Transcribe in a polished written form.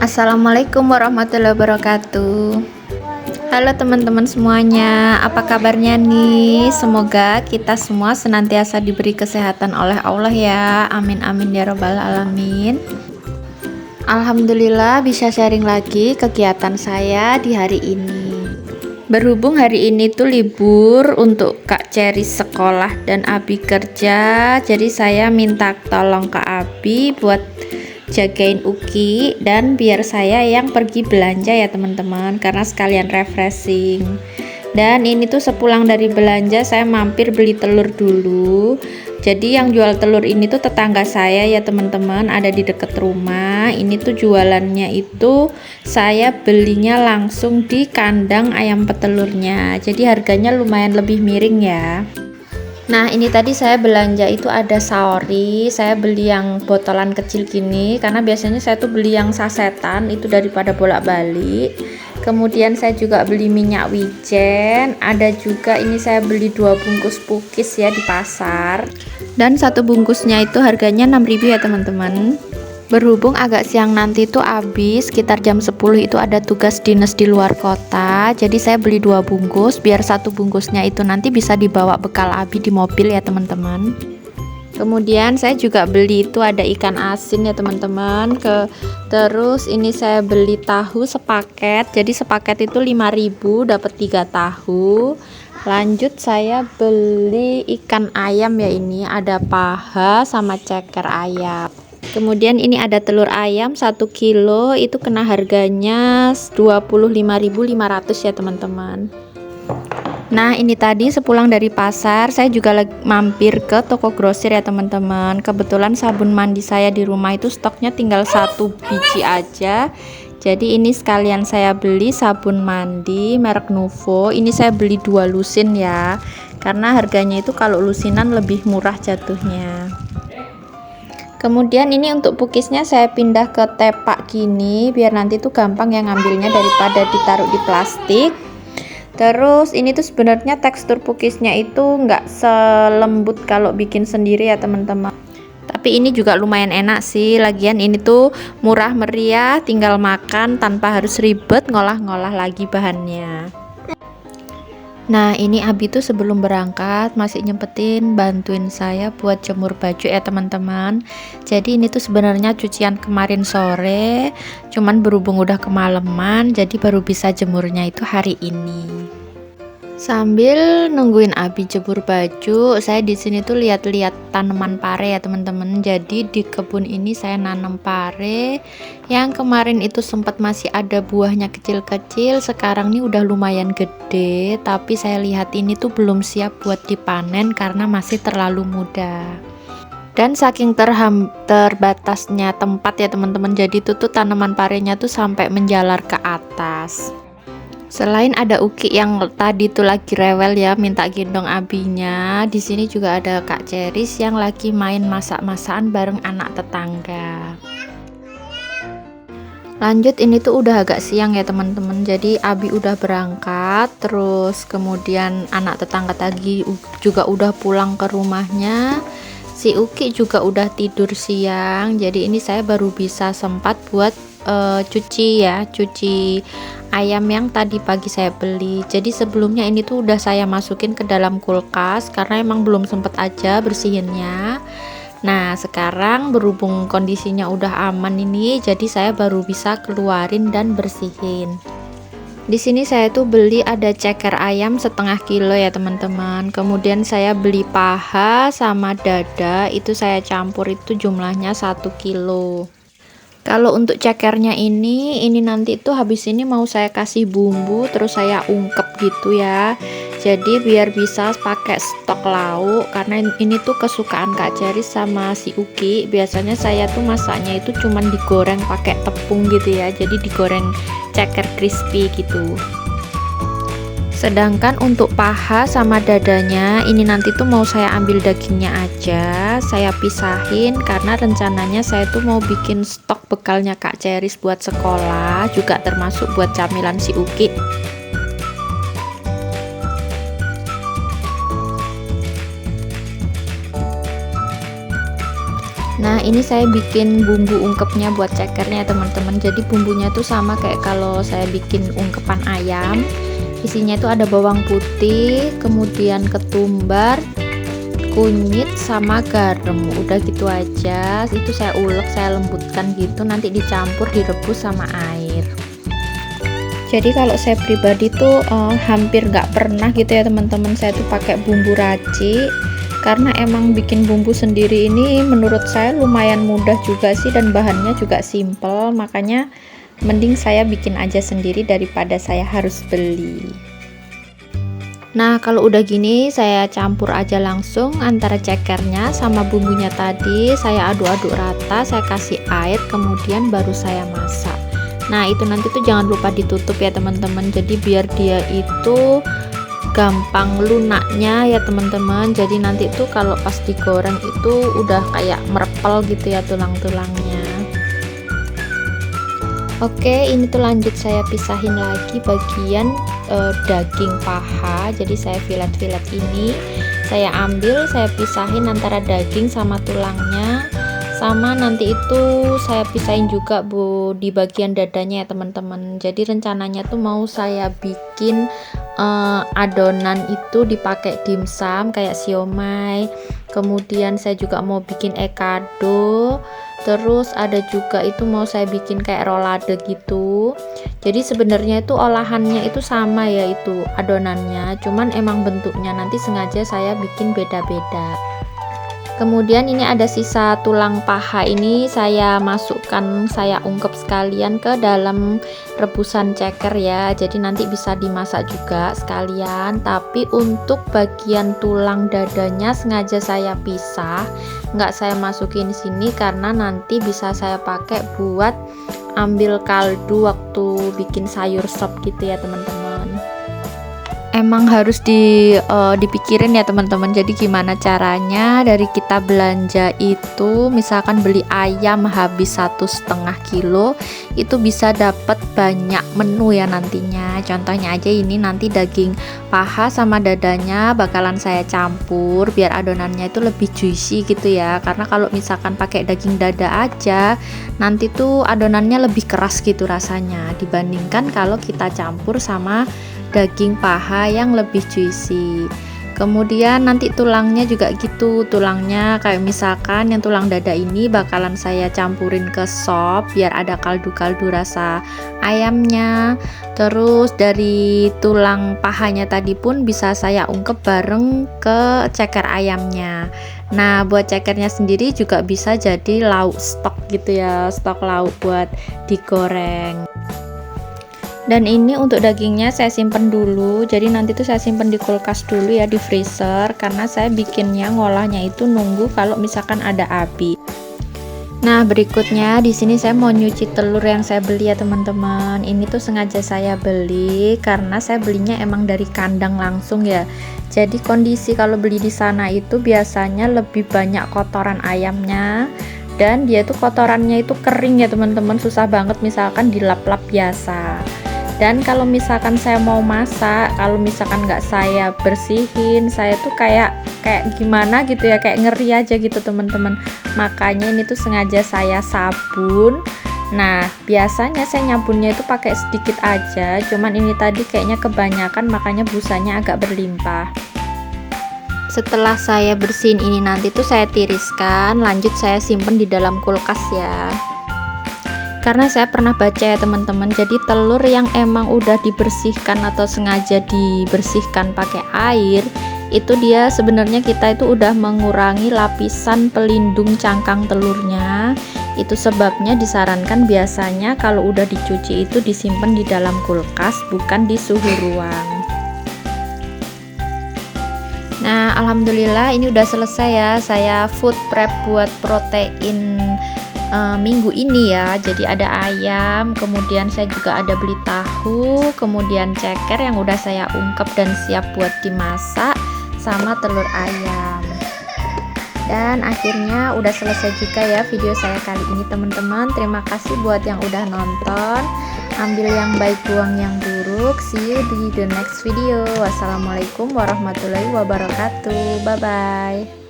Assalamualaikum warahmatullahi wabarakatuh. Halo teman-teman semuanya, apa kabarnya nih? Semoga kita semua senantiasa diberi kesehatan oleh Allah ya. Amin amin ya robbal alamin. Alhamdulillah bisa sharing lagi kegiatan saya di hari ini. Berhubung hari ini tuh libur untuk Kak Cherry sekolah dan Abi kerja, jadi saya minta tolong Kak Abi buat jagain Uki dan biar saya yang pergi belanja ya teman-teman, karena sekalian refreshing. Dan ini tuh sepulang dari belanja saya mampir beli telur dulu. Jadi yang jual telur ini tuh tetangga saya ya teman-teman, ada di deket rumah. Ini tuh jualannya itu saya belinya langsung di kandang ayam petelurnya, jadi harganya lumayan lebih miring ya. Nah ini tadi saya belanja itu ada saori, saya beli yang botolan kecil gini karena biasanya saya tuh beli yang sasetan itu daripada bolak-balik. Kemudian saya juga beli minyak wijen, ada juga ini saya beli 2 bungkus pukis ya di pasar, dan satu bungkusnya itu harganya 6.000 ya teman-teman. Berhubung agak siang nanti tuh habis sekitar jam 10 itu ada tugas dinas di luar kota, jadi saya beli 2 bungkus biar satu bungkusnya itu nanti bisa dibawa bekal Abi di mobil ya teman-teman. Kemudian saya juga beli itu ada ikan asin ya teman-teman. Terus ini saya beli tahu sepaket, jadi sepaket itu 5.000 dapat 3 tahu. Lanjut saya beli ikan ayam ya, ini ada paha sama ceker ayam. Kemudian ini ada telur ayam 1 kilo, itu kena harganya 25.500 ya teman-teman. Nah ini tadi sepulang dari pasar saya juga lagi mampir ke toko grosir ya teman-teman. Kebetulan sabun mandi saya di rumah itu stoknya tinggal 1 biji aja, jadi ini sekalian saya beli sabun mandi merek Nuvo. Ini saya beli 2 lusin ya, karena harganya itu kalau lusinan lebih murah jatuhnya. Kemudian ini untuk pukisnya saya pindah ke tepak gini biar nanti tuh gampang yang ngambilnya daripada ditaruh di plastik. Terus ini tuh sebenarnya tekstur pukisnya itu nggak selembut kalau bikin sendiri ya teman-teman, tapi ini juga lumayan enak sih. Lagian ini tuh murah meriah, tinggal makan tanpa harus ribet ngolah-ngolah lagi bahannya. Nah ini Abi tuh sebelum berangkat masih nyempetin bantuin saya buat jemur baju ya teman-teman. Jadi ini tuh sebenarnya cucian kemarin sore, cuman berhubung udah kemalaman jadi baru bisa jemurnya itu hari ini. Sambil nungguin Abi jemur baju, saya di sini tuh lihat-lihat tanaman pare ya teman-teman. Jadi di kebun ini saya nanam pare yang kemarin itu sempat masih ada buahnya kecil-kecil, sekarang nih udah lumayan gede, tapi saya lihat ini tuh belum siap buat dipanen karena masih terlalu muda. Dan saking terbatasnya tempat ya teman-teman, jadi tuh tanaman parenya tuh sampai menjalar ke atas. Selain ada Uki yang tadi tuh lagi rewel ya minta gendong abinya, di sini juga ada Kak Ceris yang lagi main masak-masakan bareng anak tetangga. Lanjut ini tuh udah agak siang ya teman-teman, jadi Abi udah berangkat, terus kemudian anak tetangga tadi juga udah pulang ke rumahnya. Si Uki juga udah tidur siang, jadi ini saya baru bisa sempat buat cuci ayam yang tadi pagi saya beli. Jadi sebelumnya ini tuh udah saya masukin ke dalam kulkas karena emang belum sempet aja bersihinnya. Nah sekarang berhubung kondisinya udah aman ini, jadi saya baru bisa keluarin dan bersihin. Di sini saya tuh beli ada ceker ayam 1/2 kilo ya teman-teman. Kemudian saya beli paha sama dada, itu saya campur itu jumlahnya 1 kilo. Kalau untuk cekernya ini nanti tuh habis ini mau saya kasih bumbu terus saya ungkep gitu ya. Jadi biar bisa pakai stok lauk, karena ini tuh kesukaan Kak Cherry sama si Uki. Biasanya saya tuh masaknya itu cuman digoreng pakai tepung gitu ya. Jadi digoreng ceker crispy gitu. Sedangkan untuk paha sama dadanya ini nanti tuh mau saya ambil dagingnya aja, saya pisahin karena rencananya saya tuh mau bikin stok bekalnya Kak Ceris buat sekolah, juga termasuk buat camilan si Uki. Nah, ini saya bikin bumbu ungkepnya buat cekernya teman-teman. Jadi bumbunya tuh sama kayak kalau saya bikin ungkepan ayam. Isinya itu ada bawang putih, kemudian ketumbar, kunyit sama garam. Udah gitu aja. Itu saya ulek, saya lembutkan gitu, nanti dicampur direbus sama air. Jadi kalau saya pribadi tuh hampir nggak pernah gitu ya teman-teman, saya tuh pakai bumbu racik, karena emang bikin bumbu sendiri ini menurut saya lumayan mudah juga sih, dan bahannya juga simple, makanya mending saya bikin aja sendiri daripada saya harus beli. Nah, kalau udah gini saya campur aja langsung antara cekernya sama bumbunya tadi, saya aduk-aduk rata, saya kasih air, kemudian baru saya masak. Nah, itu nanti tuh jangan lupa ditutup ya teman-teman, jadi biar dia itu gampang lunaknya ya teman-teman. Jadi nanti tuh kalau pas digoreng itu udah kayak merepel gitu ya tulang-tulangnya. Oke, ini tuh lanjut saya pisahin lagi bagian daging paha. Jadi saya filet-filet ini saya ambil, saya pisahin antara daging sama tulangnya. Sama nanti itu saya pisahin juga di bagian dadanya ya teman-teman. Jadi rencananya tuh mau saya bikin adonan itu dipakai dimsum kayak siomay, kemudian saya juga mau bikin ekado, terus ada juga itu mau saya bikin kayak rolade gitu. Jadi sebenarnya itu olahannya itu sama ya, itu adonannya, cuman emang bentuknya nanti sengaja saya bikin beda-beda. Kemudian ini ada sisa tulang paha, ini saya masukkan, saya ungkep sekalian ke dalam rebusan ceker ya, jadi nanti bisa dimasak juga sekalian. Tapi untuk bagian tulang dadanya sengaja saya pisah, nggak saya masukin sini karena nanti bisa saya pakai buat ambil kaldu waktu bikin sayur sop gitu ya teman-teman. Emang harus dipikirin ya teman-teman. Jadi gimana caranya dari kita belanja itu, misalkan beli ayam habis 1,5 kilo, itu bisa dapat banyak menu ya nantinya. Contohnya aja ini nanti daging paha sama dadanya bakalan saya campur biar adonannya itu lebih juicy gitu ya. Karena kalau misalkan pakai daging dada aja, nanti tuh adonannya lebih keras gitu rasanya dibandingkan kalau kita campur sama daging paha yang lebih juicy. Kemudian nanti tulangnya juga gitu, tulangnya kayak misalkan yang tulang dada ini bakalan saya campurin ke sop biar ada kaldu-kaldu rasa ayamnya. Terus dari tulang pahanya tadi pun bisa saya ungkep bareng ke ceker ayamnya. Nah, buat cekernya sendiri juga bisa jadi lauk stok gitu ya, stok lauk buat digoreng. Dan ini untuk dagingnya saya simpen dulu, jadi nanti tuh saya simpen di kulkas dulu ya, di freezer, karena saya bikinnya ngolahnya itu nunggu kalau misalkan ada api. Nah, berikutnya di sini saya mau nyuci telur yang saya beli ya teman-teman. Ini tuh sengaja saya beli karena saya belinya emang dari kandang langsung ya. Jadi kondisi kalau beli di sana itu biasanya lebih banyak kotoran ayamnya, dan dia tuh kotorannya itu kering ya teman-teman, susah banget misalkan dilap-lap biasa. Dan kalau misalkan saya mau masak, kalau misalkan nggak saya bersihin, saya tuh kayak gimana gitu ya, kayak ngeri aja gitu teman-teman. Makanya ini tuh sengaja saya sabun. Nah, biasanya saya nyabunnya itu pakai sedikit aja, cuman ini tadi kayaknya kebanyakan, makanya busanya agak berlimpah. Setelah saya bersihin ini nanti tuh saya tiriskan, lanjut saya simpen di dalam kulkas ya. Karena saya pernah baca ya teman-teman, jadi telur yang emang udah dibersihkan atau sengaja dibersihkan pakai air, itu dia sebenarnya kita itu udah mengurangi lapisan pelindung cangkang telurnya. Itu sebabnya disarankan biasanya kalau udah dicuci itu disimpan di dalam kulkas, bukan di suhu ruang. Nah, alhamdulillah ini udah selesai ya, saya food prep buat protein minggu ini ya. Jadi ada ayam, kemudian saya juga ada beli tahu, kemudian ceker yang udah saya ungkep dan siap buat dimasak, sama telur ayam. Dan akhirnya udah selesai juga ya video saya kali ini teman-teman. Terima kasih buat yang udah nonton. Ambil yang baik, buang yang buruk. See you di the next video. Wassalamualaikum warahmatullahi wabarakatuh. Bye bye.